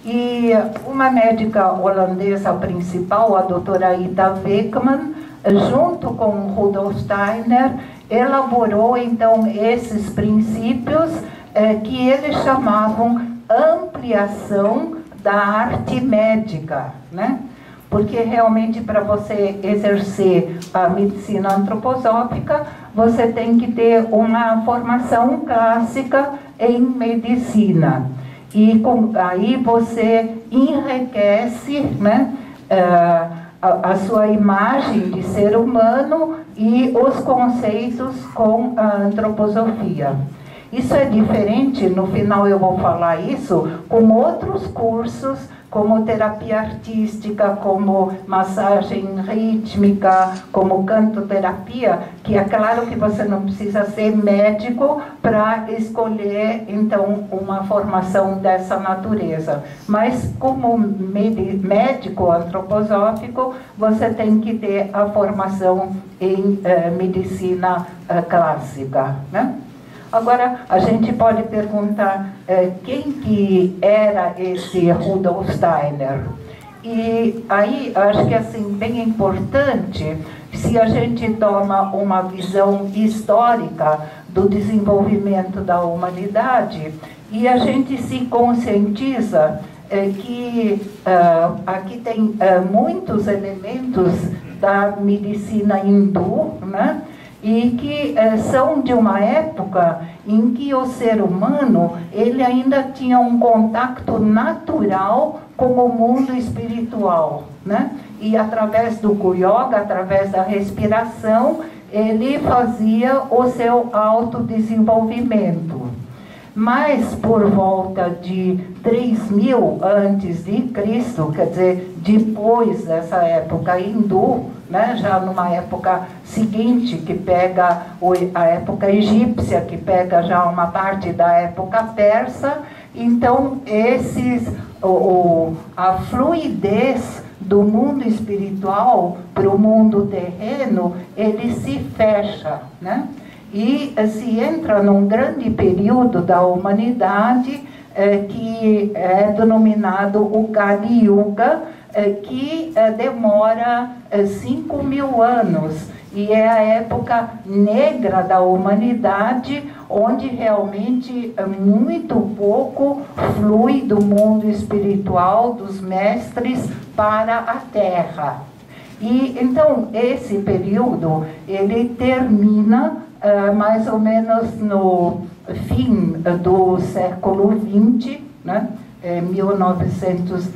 E uma médica holandesa principal, a doutora Ida Weckman, junto com Rudolf Steiner, elaborou então esses princípios que eles chamavam ampliação da arte médica, né? Porque realmente para você exercer a medicina antroposófica, você tem que ter uma formação clássica em medicina. E aí você enriquece, né, a sua imagem de ser humano e os conceitos com a antroposofia. Isso é diferente, no final eu vou falar isso, com outros cursos, como terapia artística, como massagem rítmica, como cantoterapia, que é claro que você não precisa ser médico para escolher, então, uma formação dessa natureza. Mas, como médico antroposófico, você tem que ter a formação em medicina clássica, né? Agora, a gente pode perguntar quem que era esse Rudolf Steiner. E aí, acho que assim, bem importante, se a gente toma uma visão histórica do desenvolvimento da humanidade, e a gente se conscientiza que aqui tem muitos elementos da medicina hindu, né? E que são de uma época em que o ser humano ele ainda tinha um contato natural com o mundo espiritual, né? E através do yoga, através da respiração, ele fazia o seu autodesenvolvimento. Mas por volta de 3000 antes de Cristo, quer dizer, depois dessa época hindu, né, já numa época seguinte, que pega a época egípcia, que pega já uma parte da época persa, então a fluidez do mundo espiritual para o mundo terreno, ele se fecha, né? E se entra num grande período da humanidade que é denominado o Kali Yuga, que demora 5.000 anos e é a época negra da humanidade, onde realmente muito pouco flui do mundo espiritual dos mestres para a Terra. E então esse período ele termina mais ou menos no fim do século XX, né? 1800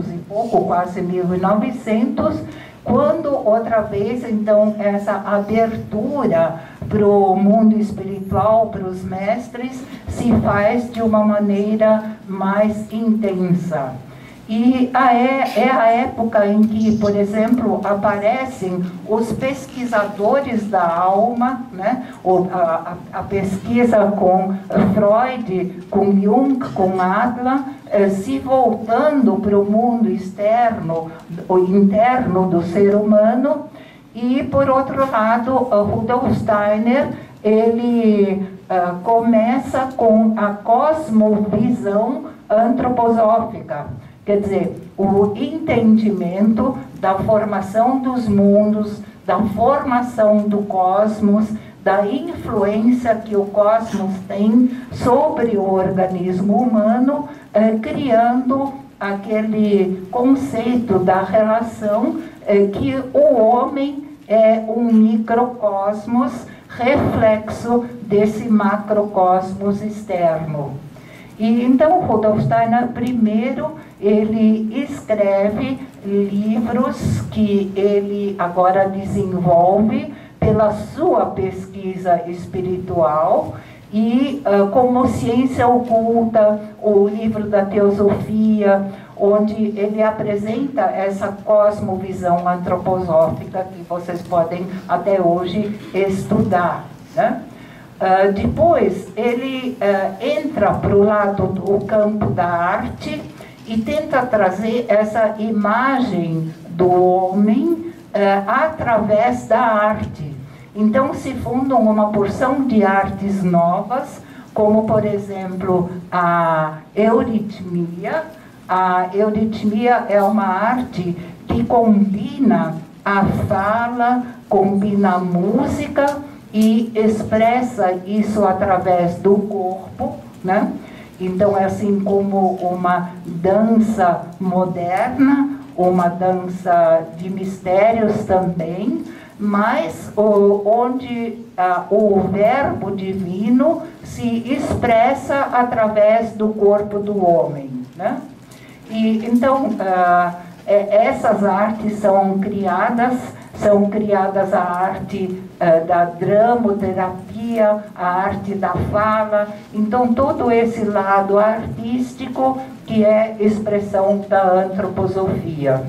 e pouco, quase 1900, quando outra vez então essa abertura para o mundo espiritual, para os mestres, se faz de uma maneira mais intensa. E é a época em que, por exemplo, aparecem os pesquisadores da alma, né? A pesquisa com Freud, com Jung, com Adler, se voltando para o mundo externo, o interno do ser humano. E, por outro lado, Rudolf Steiner, ele começa com a cosmovisão antroposófica. Quer dizer, o entendimento da formação dos mundos, da formação do cosmos, da influência que o cosmos tem sobre o organismo humano, criando aquele conceito da relação que o homem é um microcosmos, reflexo desse macrocosmos externo. E então Rudolf Steiner, primeiro, ele escreve livros que ele agora desenvolve pela sua pesquisa espiritual e como ciência oculta, o livro da teosofia, onde ele apresenta essa cosmovisão antroposófica que vocês podem até hoje estudar, né? Depois ele entra para o lado do campo da arte e tenta trazer essa imagem do homem através da arte. Então se fundam uma porção de artes novas, como, por exemplo, a euritmia. A euritmia é uma arte que combina a fala, combina a música e expressa isso através do corpo, né? Então, é assim como uma dança moderna, uma dança de mistérios também, mas onde o verbo divino se expressa através do corpo do homem, né? E então essas artes são criadas a arte da dramoterapia, a arte da fala, então todo esse lado artístico que é expressão da antroposofia.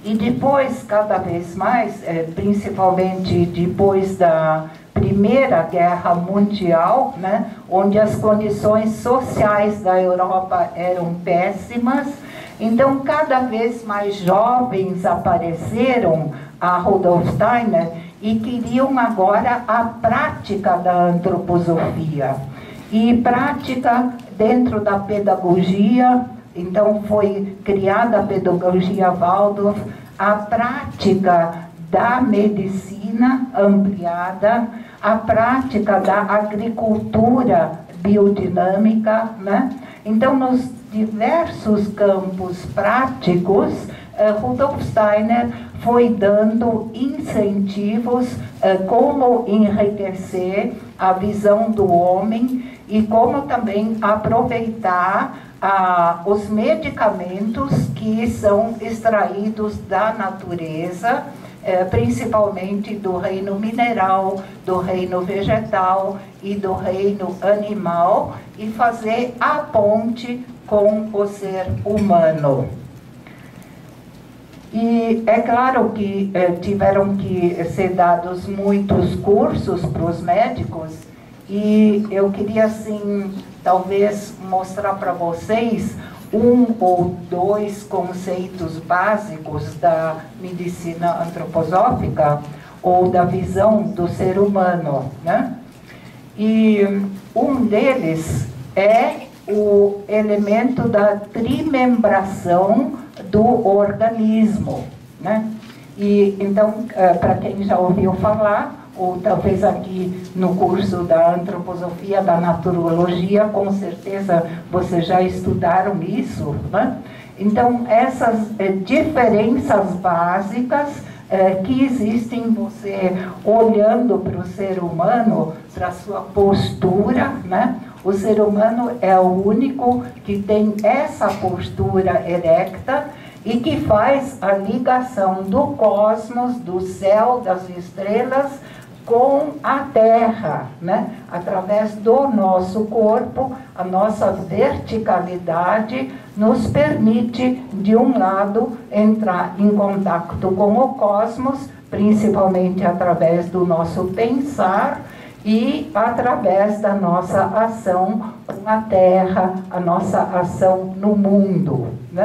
E depois, cada vez mais, principalmente depois da Primeira Guerra Mundial, né, onde as condições sociais da Europa eram péssimas, então cada vez mais jovens apareceram a Rudolf Steiner e queriam agora a prática da antroposofia. E prática dentro da pedagogia. Então, foi criada a pedagogia Waldorf, a prática da medicina ampliada, a prática da agricultura biodinâmica, né? Então, nos diversos campos práticos, Rudolf Steiner foi dando incentivos como enriquecer a visão do homem e como também aproveitar os medicamentos que são extraídos da natureza, principalmente do reino mineral, do reino vegetal e do reino animal, e fazer a ponte com o ser humano. E é claro que tiveram que ser dados muitos cursos para os médicos, e eu queria, assim, talvez mostrar para vocês um ou dois conceitos básicos da medicina antroposófica, ou da visão do ser humano, né? E um deles é o elemento da trimembração do organismo, né? E então, para quem já ouviu falar, ou talvez aqui no curso da antroposofia, da naturologia, com certeza vocês já estudaram isso, né? Então, essas diferenças básicas que existem, você olhando para o ser humano, para a sua postura, né? O ser humano é o único que tem essa postura erecta e que faz a ligação do cosmos, do céu, das estrelas, com a Terra, né? Através do nosso corpo, a nossa verticalidade nos permite, de um lado, entrar em contato com o cosmos, principalmente através do nosso pensar e através da nossa ação com a Terra, a nossa ação no mundo, né?